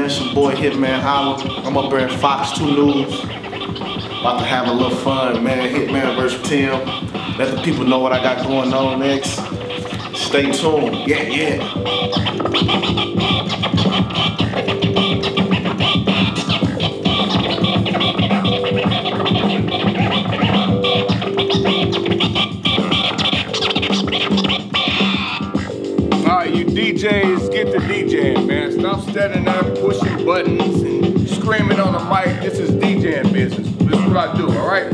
man? It's your boy Hitman Holla. I'm up here at Fox 2 News. About to have a little fun, man. Hitman vs. Tim. Let the people know what I got going on next. Stay tuned. Yeah. You DJs, get to DJing, man. Stop standing there pushing buttons and screaming on the mic. This is DJing business. This is what I do, all right?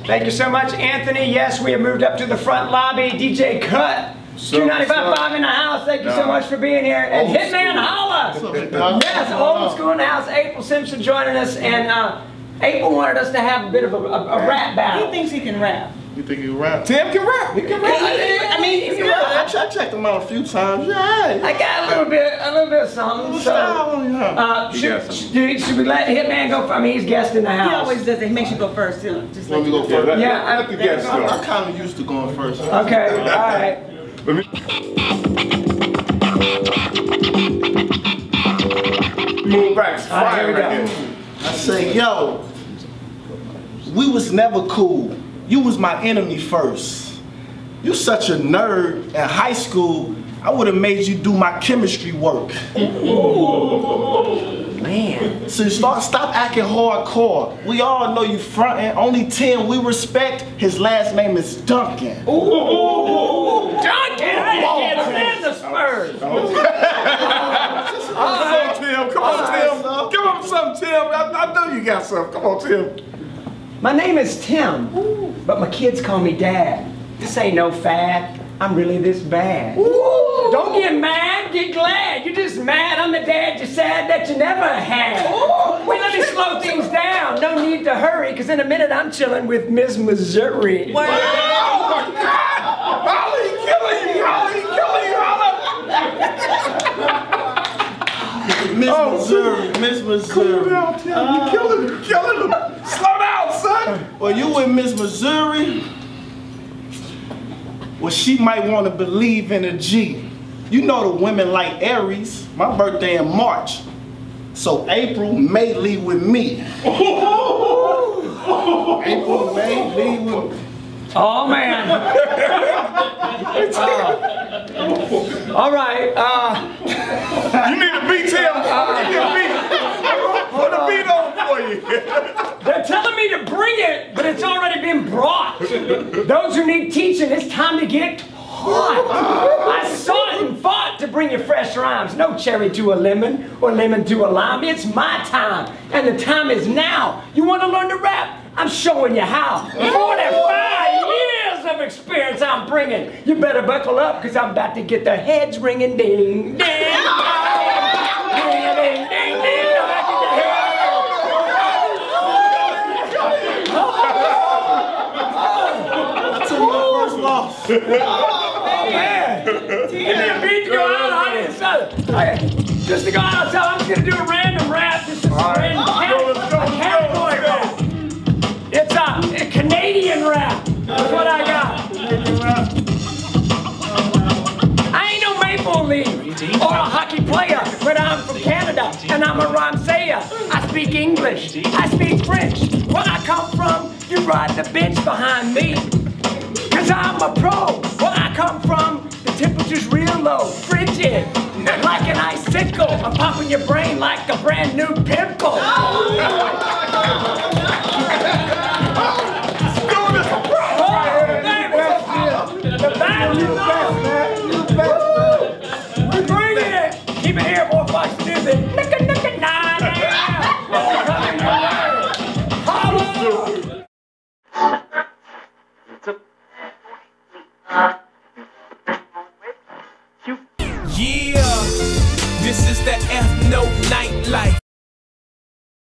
Thank you so much, Anthony. Yes, we have moved up to the front lobby. DJ Cut. 295.5 in the house. Thank you so much for being here. And Hitman Holla. Yes, old school in the house. April Simpson joining us. And April wanted us to have a bit of a rap battle. He thinks he can rap. You think you rap? Tim can rap. He can rap. I mean, he's good. I checked him out a few times. Yeah. I got a little bit of something. Should we let Hitman go? I mean, he's guest in the house. He always does it. He makes you go first, too. Just let me go first. Yeah, let the guest go. I'm kind of used to going first. Okay, all right. Move back. Here we go. I say, yo, we was never cool. You was my enemy first. You such a nerd in high school, I would have made you do my chemistry work. Man. So stop acting hardcore. We all know you frontin'. Only 10 we respect. His last name is Duncan. Ooh, Duncan! I can't stand the Spurs. Come on, Tim. Come on, Tim. Give him something, Tim. I know you got something. Come on, Tim. My name is Tim, but my kids call me Dad. This ain't no fad. I'm really this bad. Ooh. Don't get mad, get glad. You're just mad I'm the dad you sad that you never had. Wait, let me slow things down. No need to hurry, because in a minute I'm chilling with Miss Missouri. Wow. Oh my God! Holly killing you! Holly killing you! Miss Missouri, Miss Missouri. Cool down, Tim. You killing him. Slow down, son. Well, you with Miss Missouri? Well, she might want to believe in a G. You know the women like Aries. My birthday in March. So April may leave with me. April may leave with me. Oh, man. All right. You need a beat, Tim. You need a beat. Put a beat on for you. They're telling me to bring it, but it's already been brought. Those who need teaching, it's time to get hot. I sought and fought to bring you fresh rhymes. No cherry to a lemon or lemon to a lime. It's my time, and the time is now. You want to learn to rap? I'm showing you how. 45 years of experience I'm bringing. You better buckle up, because I'm about to get the heads ringing. Ding, ding, ding, ding, ding, ding, ding. Oh, man. And then beat to go out, I didn't sell it. Okay. Just to go out, so I'm just going to do a random rap. This is a random category rap. It's a Canadian rap. That's what I got. I ain't no maple leaf or a hockey player, but I'm from Canada and I'm a rhyme sayer. I speak English. I speak French. Where I come from, you ride the bench behind me. Cause I'm a pro. Where I come from, the temperature's real low, frigid, like an icicle. I'm popping your brain like a brand new pimple.